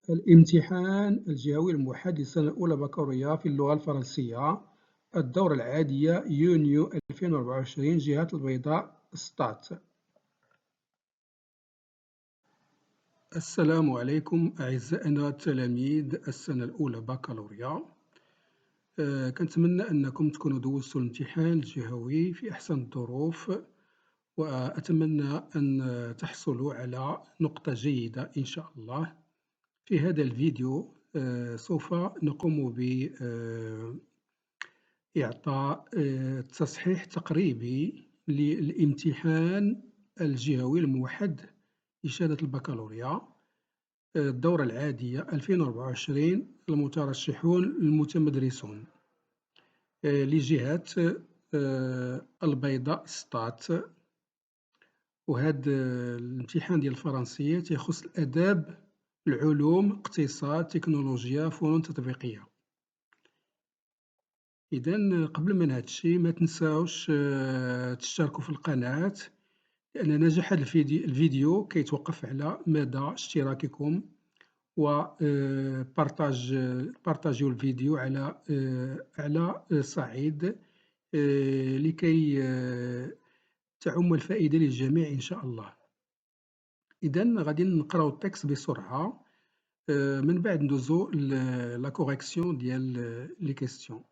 الامتحان الجهوي الموحد للسنة الأولى بكالوريا في اللغة الفرنسية، الدورة العادية يونيو 2024، جهة البيضاء ستات. السلام عليكم أعزائنا تلاميذ السنة الأولى بكالوريا. كنتمنى أنكم تكونوا دوزتوا الامتحان الجهوي في أحسن الظروف، وأتمنى أن تحصلوا على نقطة جيدة إن شاء الله. في هذا الفيديو سوف نقوم بإعطاء تصحيح تقريبي للامتحان الجهوي الموحد لشهادة البكالوريا، الدورة العادية 2024، المترشحون المتمدرسون لجهة البيضاء ستات. وهذا الامتحان ديال الفرنسية تيخص الآداب، العلوم، اقتصاد، تكنولوجيا، فنون تطبيقية. إذن قبل من هادشي ما تنساوش تشتركوا في القناة، لأن نجاح هذا الفيديو كيتوقف على مدى اشتراككم و بارطاجيو الفيديو على صعيد لكي تعم الفائدة للجميع إن شاء الله. إذن غادي نقراو التكست بسرعة، من بعد ندوزو لا كوريكسيون ديال لي كيستيون.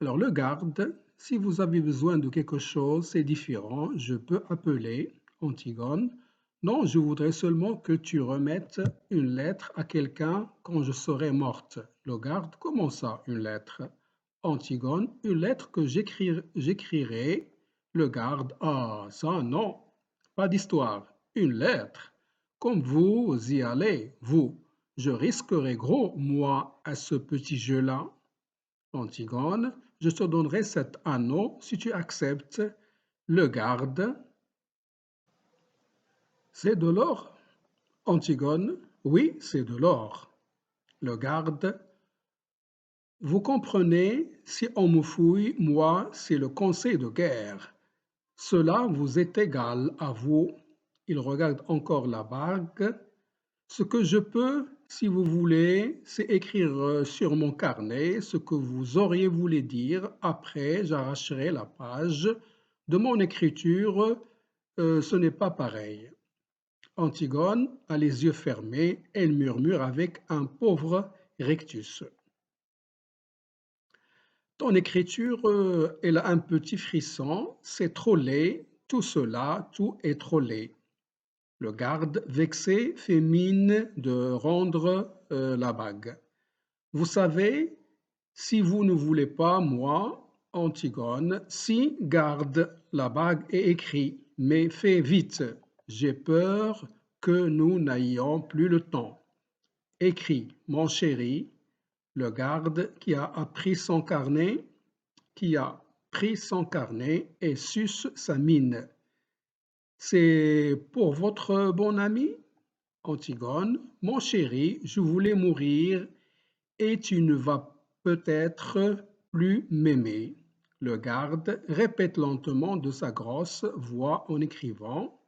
Alors le garde, si vous avez besoin de quelque chose, c'est différent, je peux appeler. Antigone, non, je voudrais seulement que tu remettes une lettre à quelqu'un quand je serai morte. Le garde, comment ça, une lettre? Antigone, une lettre que j'écrirai. Le garde, ah, ça, non, pas d'histoire, une lettre. Comme vous y allez, vous, je risquerai gros, moi, à ce petit jeu-là. Antigone, je te donnerai cet anneau si tu acceptes. Le garde, c'est de l'or. Antigone, oui, c'est de l'or. Le garde, vous comprenez, si on me fouille, moi, c'est le conseil de guerre. Cela vous est égal à vous. Il regarde encore la bague. Ce que je peux, si vous voulez, c'est écrire sur mon carnet ce que vous auriez voulu dire. Après, j'arracherai la page de mon écriture. Ce n'est pas pareil. Antigone a les yeux fermés. Elle murmure avec un pauvre rictus. Ton écriture, elle a un petit frisson. C'est trop laid. Tout cela, tout est trop laid. Le garde, vexé, fait mine de rendre la bague. Vous savez, si vous ne voulez pas, moi, Antigone, si, garde la bague et écrit, mais fais vite, j'ai peur que nous n'ayons plus le temps. Écrit, mon chéri, le garde qui a pris son carnet, et suce sa mine. C'est pour votre bon ami? Antigone, mon chéri, je voulais mourir et tu ne vas peut-être plus m'aimer. Le garde répète lentement de sa grosse voix en écrivant.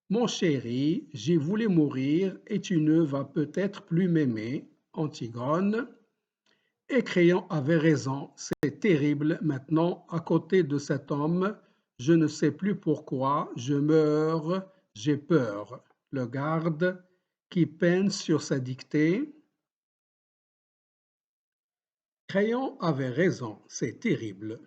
Mon chéri, j'ai voulu mourir et tu ne vas peut-être plus m'aimer. Antigone, et Créon avait raison, c'est terrible maintenant à côté de cet homme, je ne sais plus pourquoi, je meurs, j'ai peur. Le garde qui peine sur sa dictée. Créon avait raison, c'est terrible.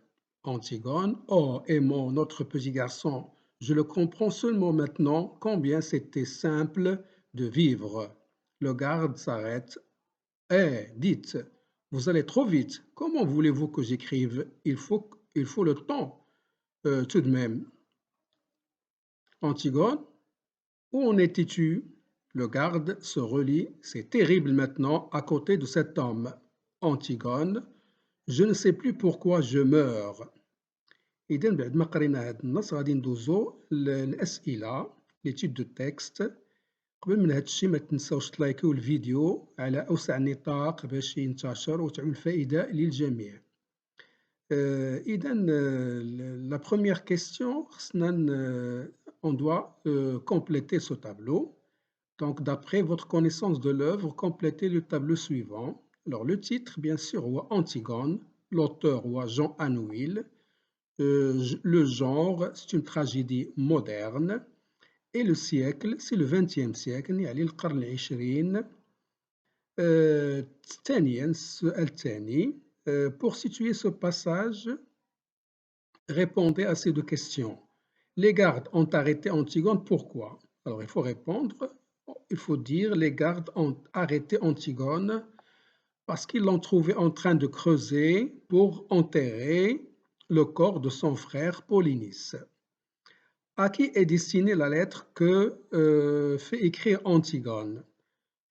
Antigone, oh, aimant notre petit garçon, je le comprends seulement maintenant combien c'était simple de vivre. Le garde s'arrête. Eh, dites, vous allez trop vite. Comment voulez-vous que j'écrive? Il faut le temps, tout de même. Antigone, où en étais-tu? Le garde se relit. C'est terrible maintenant à côté de cet homme. Antigone, je ne sais plus pourquoi je meurs. إذا بعد ما قرينا هذا النص غادي ندوزو للأسئلة لي تيب دو تكست. قبل من هاد الشي ما تنساوش تلايكيو الفيديو على أوسع نطاق باش ينتشر وتعم الفائدة للجميع. إذًا la première question خصنا on doit compléter ce tableau. Donc d'après votre connaissance de l'œuvre, complétez le tableau suivant. Alors le titre bien sûr هو Antigone, l'auteur هو Jean Anouilh, le genre c'est une tragédie moderne et le siècle c'est le XXe siècle يعني القرن العشرين. ثانيًا السؤال الثاني pour situer ce passage répondez à ces deux questions. Les gardes ont arrêté Antigone, pourquoi? Alors il faut répondre, il faut dire les gardes ont arrêté Antigone parce qu'ils l'ont trouvé en train de creuser pour enterrer le corps de son frère Polynice. À qui est destinée la lettre que fait écrire Antigone?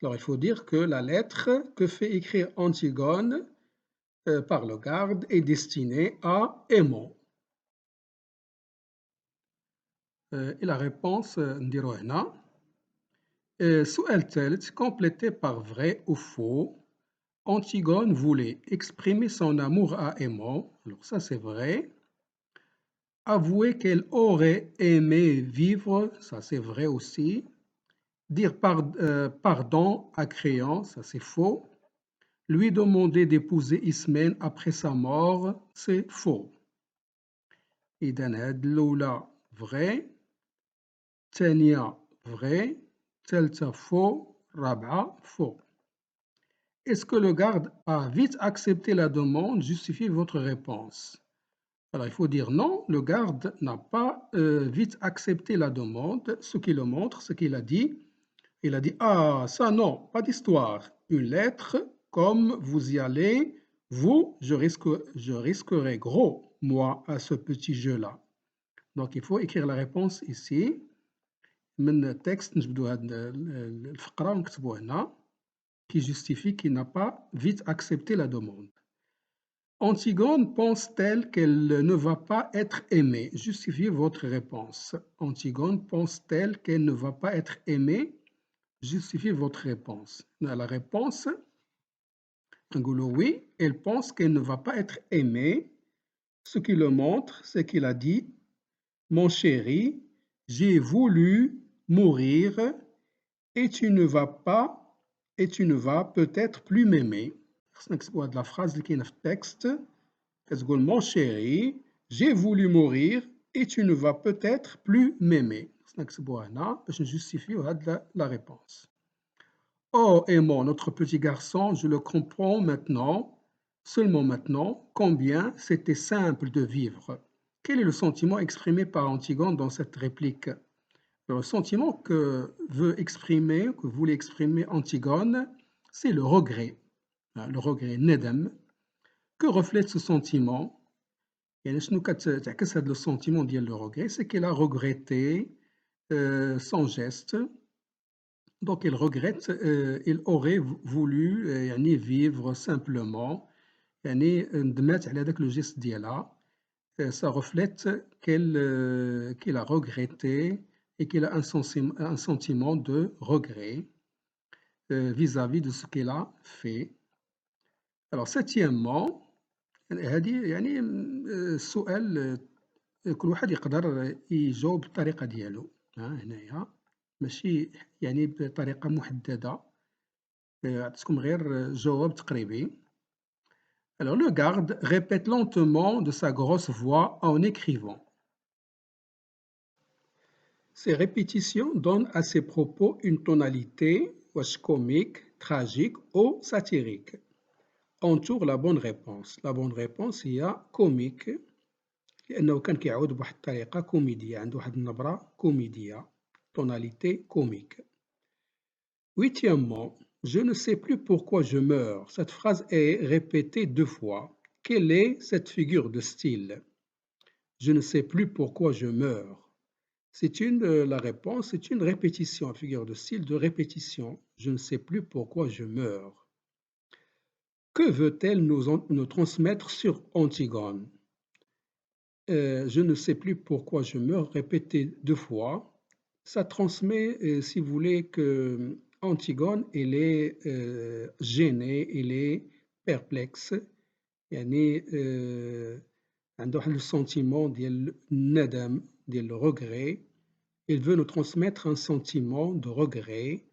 Alors il faut dire que la lettre que fait écrire Antigone par le garde est destinée à Aimon. Et la réponse نديرو هنا. السؤال الثالث complété par vrai ou faux. Antigone voulait exprimer son amour à Aimon. Alors ça c'est vrai. Avouer qu'elle aurait aimé vivre, ça c'est vrai aussi. Dire pardon à Créon, ça c'est faux. Lui demander d'épouser Ismène après sa mort, c'est faux. إذا هاد الأولى vrai, الثانية vrai, الثالثة faux, الرابعة faux. Est-ce que le garde a vite accepté la demande? Justifiez votre réponse. Alors il faut dire non, le garde n'a pas vite accepté la demande. Ce qui le montre, ce qu'il a dit. Il a dit ah ça non, pas d'histoire. Une lettre, comme vous y allez, vous, je risquerai gros, moi, à ce petit jeu-là. Donc il faut écrire la réponse ici. من التكست نجبدو هاد الفقرة ونكتبو هنا qui justifie qu'il n'a pas vite accepté la demande. Antigone pense-t-elle qu'elle ne va pas être aimée? Justifiez votre réponse. Antigone pense-t-elle qu'elle ne va pas être aimée? Justifiez votre réponse. La réponse, oui, elle pense qu'elle ne va pas être aimée. Ce qui le montre, c'est qu'il a dit « Mon chéri, j'ai voulu mourir et tu ne vas peut-être plus m'aimer. » خصنا نكتبوا هاد الفراز اللي كاينه في التكست كتقول mon chéri j'ai voulu mourir et tu ne vas peut-être plus m'aimer. خصنا نكتبوها هنا باش نجوستيفيو هاد la réponse. Oh Aimon, notre petit garçon, je le comprends maintenant, seulement maintenant, combien c'était simple de vivre. Quel est le sentiment exprimé par Antigone dans cette réplique? Le sentiment que voulait exprimer Antigone, c'est le regret. Le regret, ندم. Que reflète ce sentiment? يعني شنو كتعكس هذا le sentiment ديال le regret, c'est qu'elle a regretté son geste. Donc elle regrette, elle aurait voulu يعني vivre simplement. يعني ندمات على داك le geste ديالها. Ça reflète qu'elle a regretté et qu'elle a un sentiment de regret vis-à-vis de ce qu'elle a fait. Alors septièmement, هذه يعني السؤال كل واحد يقدر يجاوب بالطريقة ديالو. هنايا ماشي يعني بطريقة محددة، عطيتكم غير جواب تقريبي. Alors le garde répète lentement de sa grosse voix en écrivant. Ces répétitions donnent à ses propos une tonalité comique, tragique ou satirique. Entoure la bonne réponse. La bonne réponse هي comique لأنه كان كيعاود بواحد الطريقة كوميدية، عنده واحد النبرة كوميدية. Tonalité comique. Huitièmement, je ne sais plus pourquoi je meurs. Cette phrase est répétée 2 fois. Quelle est cette figure de style? Je ne sais plus pourquoi je meurs. La réponse, c'est une répétition, figure de style de répétition. Je ne sais plus pourquoi je meurs. Que veut-elle nous transmettre sur Antigone? Je ne sais plus pourquoi je meurs, répété 2 fois. Ça transmet, si vous voulez, que Antigone, elle est gênée, elle est perplexe. يعني عنده واحد le sentiment ديال الندم ديال le regret. Il veut nous transmettre un sentiment de regret.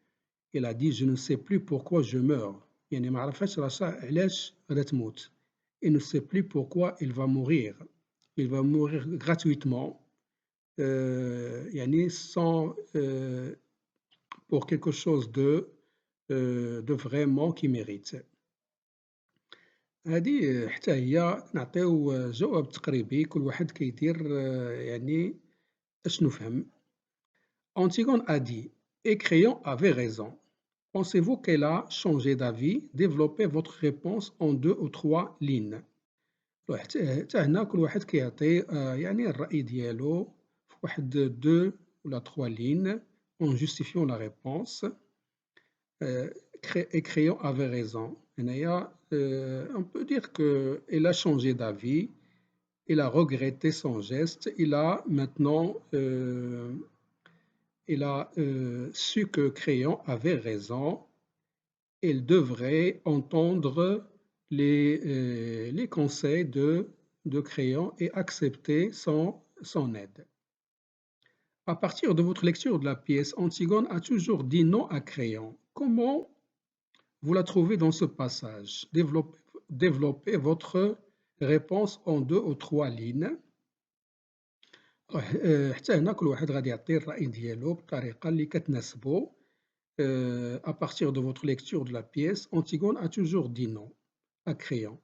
Il a dit: «Je ne sais plus pourquoi je meurs». يعني ما عرفاش علاش غادا تموت. Il ne sait plus pourquoi il va mourir. Il va mourir gratuitement, يعني sans pour quelque chose de vraiment qui mérite. هذه حتى هي نعطيو جواب تقريبي كل واحد كيدير يعني أشنو فهم. Antigone a dit: et Créon avait raison. Pensez-vous qu'elle a changé d'avis? Développez votre réponse en 2 ou 3 lignes. حتى هنا كل واحد كيعطي يعني الرأي ديالو في واحد 2 ولا 3 lignes en justifiant la réponse. Et Créon avait raison. هنايا on peut dire qu'elle a changé d'avis, il a regretté son geste, il a maintenant su que Créon avait raison. Il devrait entendre les conseils de Créon et accepter son aide. À partir de votre lecture de la pièce, Antigone a toujours dit non à Créon. Comment vous la trouvez dans ce passage? Développez votre réponse en 2 ou 3 lignes. حتى هنا كل واحد غادي يعطي الرأي ديالو بالطريقة اللي كتناسبو. À partir de votre lecture de la pièce, Antigone a toujours dit non à Créon.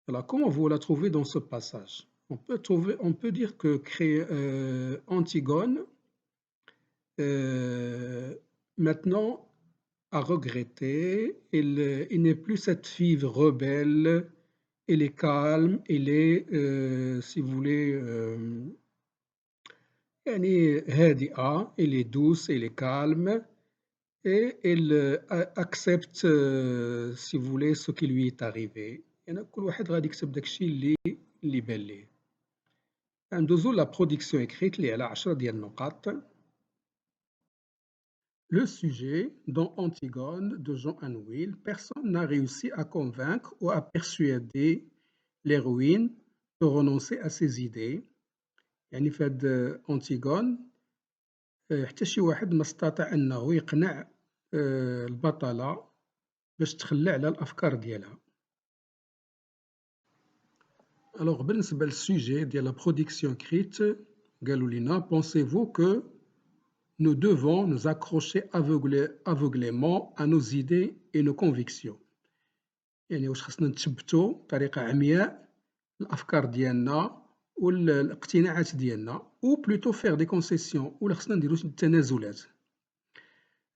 Alors, comment vous la trouvez dans ce passage? On peut dire que Antigone maintenant a regretté, il n'est plus cette fille rebelle, elle est calme, elle est, si vous voulez, يعني هادئة, elle est douce, elle est calme, et elle accepte, si vous voulez, ce qui lui est arrivé. يعني كل واحد غادي يكتب داكشي اللي بان ليه. ندوزو لا برودكسيون écrite اللي على 10 ديال النقاط. Le sujet dans Antigone de Jean Anouilh, personne n'a réussi à convaincre ou à persuader l'héroïne de renoncer à ses idées. يعني في هاد أنتيغون حتى شي واحد ما استطاع أنه يقنع البطلة باش تخلى على الأفكار ديالها. Alors بالنسبة للسوجي ديال لا برودكسيون écrite قالوا لينا: pensez-vous que nous devons nous accrocher aveuglément à nos idées et nos convictions. يعني واش خصنا نتشبتو بطريقة عمياء الأفكار ديالنا والاقتناعات ديالنا ou plutôt faire des concessions ولا خصنا نديرو التنازلات.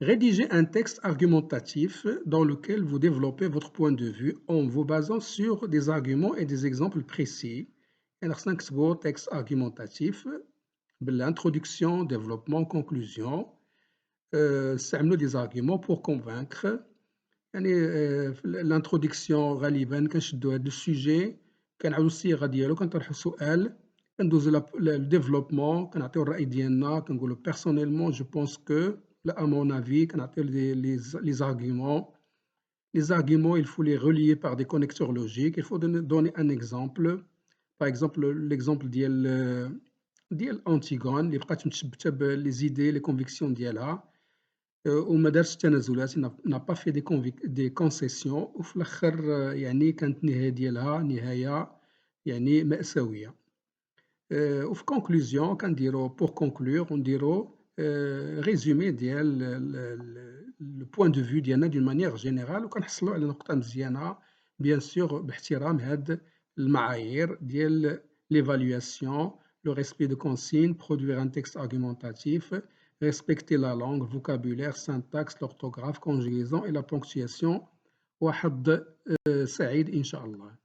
Rédigez un texte argumentatif dans lequel vous développez votre point de vue en vous basant sur des arguments et des exemples précis. يعني خصنا نكتبو texte argumentatif بالintroduction, développement, conclusion. استعملوا des arguments pour convaincre. يعني في الانترودكسيون غالبا كنشدو هاد السوجي كنعاودو الصيغة ديالو كنطرحو سؤال كندوزو للديفلوبمون كنعطيو الرأي ديالنا كنقولو personnellement je pense que là à mon avis كنعطيو les arguments. Les arguments il faut les relier par des connecteurs logiques. Il faut donner un exemple. Par exemple l'exemple ديال أنتيغون اللي بقات متشبتة بلي زيدي لي كونفيكسيون ديالها وما دارش التنازلات n'a pas fait des concessions وفي الآخر يعني كانت النهاية ديالها نهاية يعني مأساوية. وفي conclusion كنديرو pour conclure نديرو résumé ديال le point de vue ديالنا d'une manière générale وكنحصلو على نقطة مزيانة bien sûr باحترام هاد المعايير ديال l'évaluation, le respect de consignes, produire un texte argumentatif, respecter la langue, le vocabulaire, syntaxe, l'orthographe, conjugaison et la ponctuation. واحد سعيد إن شاء الله.